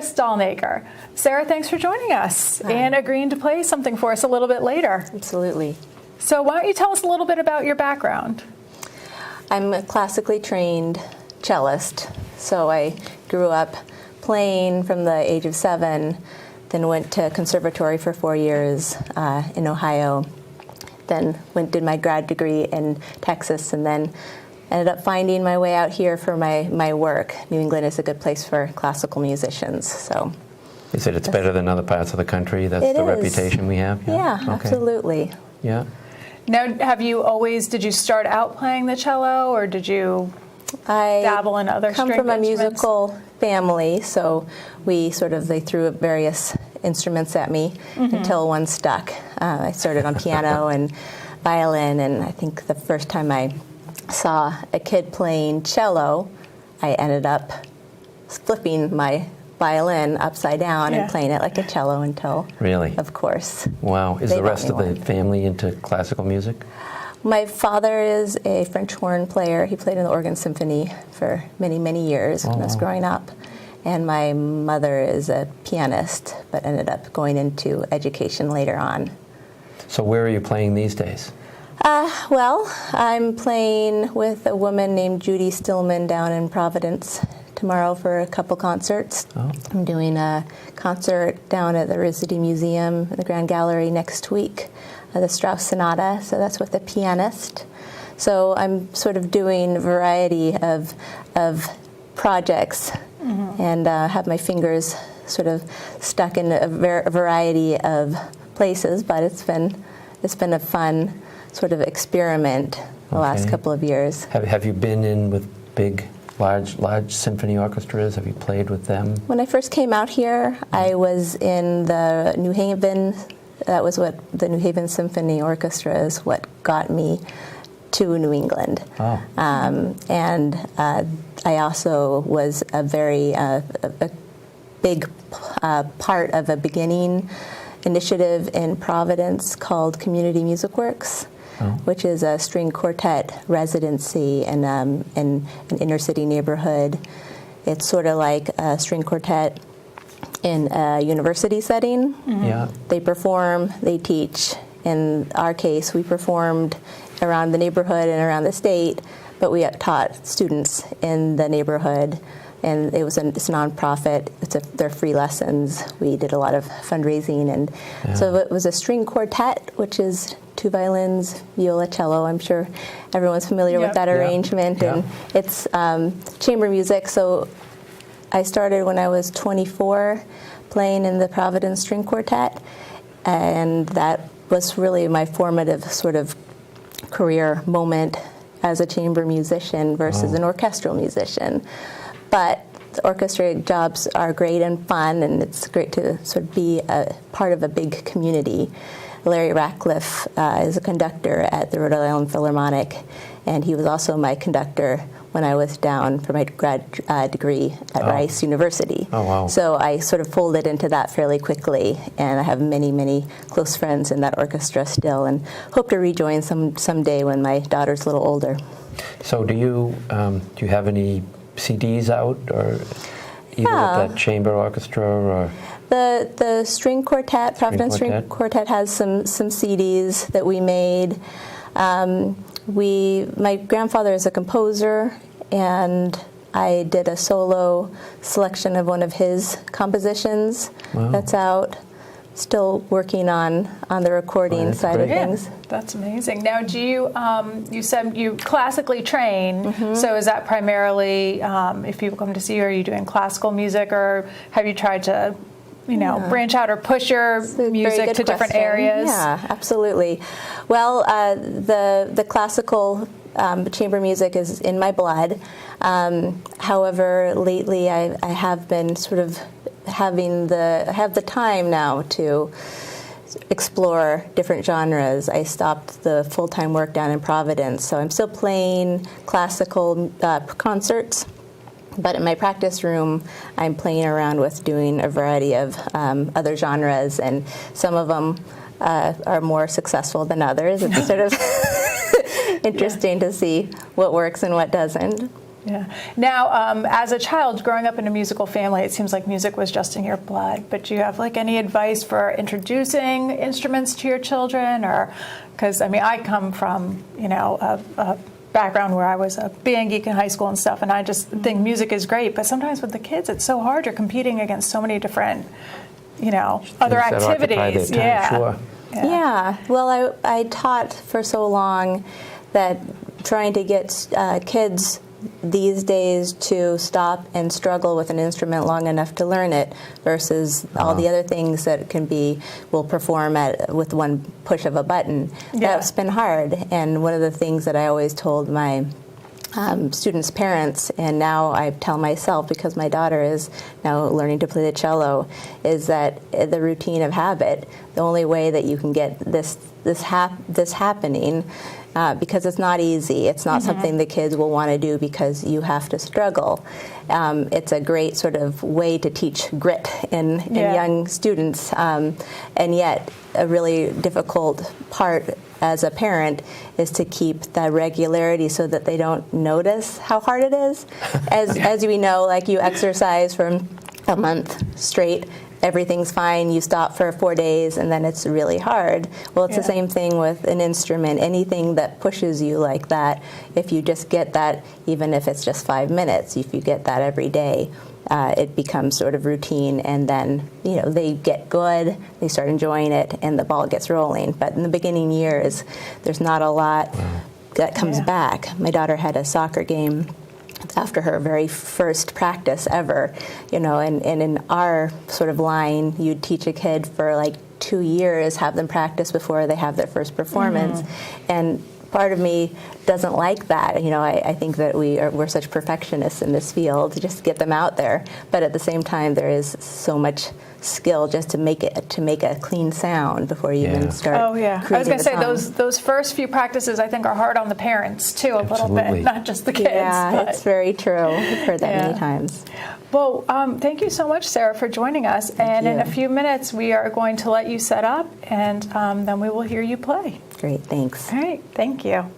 Sara Stalnaker. Sara, thanks for joining us and agreeing to play something for us a little bit later. Absolutely. So why don't you tell us a little bit about your background? I'm a classically trained cellist, so I grew up playing from the age of 7, then went to conservatory for 4 years in Ohio, then did my grad degree in Texas, and then ended up finding my way out here for my work. New England is a good place for classical musicians. So, you said it's better than other parts of the country? That's the reputation we have? Yeah, okay. Absolutely. Yeah. Now, did you start out playing the cello, or did you dabble in other stringed instruments? I come from a musical family, so they threw various instruments at me until one stuck. I started on piano and violin, and I think the first time I saw a kid playing cello, I ended up flipping my violin upside down and playing it like a cello until, really? Of course. Wow. Is the rest of the family into classical music? My father is a French horn player. He played in the organ symphony for many, many years when I was growing up. And my mother is a pianist, but ended up going into education later on. So where are you playing these days? Well, I'm playing with a woman named Judy Stillman down in Providence tomorrow for a couple concerts. Oh. I'm doing a concert down at the Rizziti Museum in the Grand Gallery next week, the Strauss Sonata, so that's with a pianist. So I'm sort of doing a variety of projects and have my fingers sort of stuck in a variety of places, but it's been a fun sort of experiment the last couple of years. Have you been in with big, large symphony orchestras? Have you played with them? When I first came out here, I was in the New Haven. That was what the New Haven Symphony Orchestra is. What got me to New England. Oh. And I also was a very a big part of a beginning initiative in Providence called Community Music Works, which is a string quartet residency in an inner city neighborhood. It's sort of like a string quartet in a university setting. Yeah. They perform, they teach. In our case, we performed around the neighborhood and around the state, but we taught students in the neighborhood. And it's a nonprofit. They're free lessons. We did a lot of fundraising, and so it was a string quartet, which is 2 violins, viola, cello. I'm sure everyone's familiar with that arrangement, and it's chamber music. So I started when I was 24, playing in the Providence String Quartet, and that was really my formative sort of career moment as a chamber musician versus an orchestral musician. But the orchestra jobs are great and fun, and it's great to sort of be a part of a big community. Larry Ratcliffe is a conductor at the Rhode Island Philharmonic, and he was also my conductor when I was down for my grad degree at Rice University. Oh, wow. So I sort of folded into that fairly quickly, and I have many, many close friends in that orchestra still, and hope to rejoin someday when my daughter's a little older. So do you have any CDs out, or either with that chamber orchestra, or the string quartet, Providence String Quartet has some CDs that we made. My grandfather is a composer, and I did a solo selection of one of his compositions that's out. Still working on the recording side of things. That's amazing. Now, do you, you said you classically train, so is that primarily, if people come to see you, are you doing classical music, or have you tried to, branch out or push your music to different areas? Yeah, absolutely. Well, the classical chamber music is in my blood. However, lately I have been sort of have the time now to explore different genres. I stopped the full-time work down in Providence, so I'm still playing classical concerts, but in my practice room, I'm playing around with doing a variety of other genres, and some of them are more successful than others. It's sort of interesting to see what works and what doesn't. Yeah. Now, as a child growing up in a musical family, it seems like music was just in your blood. But do you have like any advice for introducing instruments to your children? Or, because I mean, I come from a background where I was a band geek in high school and stuff, and I just think music is great. But sometimes with the kids, it's so hard. You're competing against so many different, other activities. Yeah. Sure. Yeah. Well, I taught for so long that trying to get kids these days to stop and struggle with an instrument long enough to learn it versus all the other things that will perform with one push of a button. Yeah. That's been hard. And one of the things that I always told my students' parents, and now I tell myself because my daughter is now learning to play the cello, is that the routine of habit, the only way that you can get this happening, because it's not easy. It's not something the kids will want to do because you have to struggle. It's a great sort of way to teach grit in young students, and yet a really difficult part as a parent is to keep the regularity so that they don't notice how hard it is. As we know, like you exercise for a month straight, everything's fine, you stop for 4 days, and then it's really hard. Well, it's the same thing with an instrument. Anything that pushes you like that, if you just get that, even if it's just 5 minutes, if you get that every day, it becomes sort of routine, and then they get good, they start enjoying it, and the ball gets rolling. But in the beginning years, there's not a lot that comes back. My daughter had a soccer game after her very first practice ever, and in our sort of line, you'd teach a kid for like 2 years, have them practice before they have their first performance. And part of me doesn't like that. I think that we're such perfectionists in this field to just get them out there. But at the same time, there is so much skill just to make a clean sound before you even start. Oh yeah, I was going to say song. those first few practices I think are hard on the parents too, a little bit, not just the kids. Yeah, but. It's very true. I've heard that many times. Well, thank you so much, Sara, for joining us. And in a few minutes, we are going to let you set up, and then we will hear you play. Great, thanks. All right, thank you.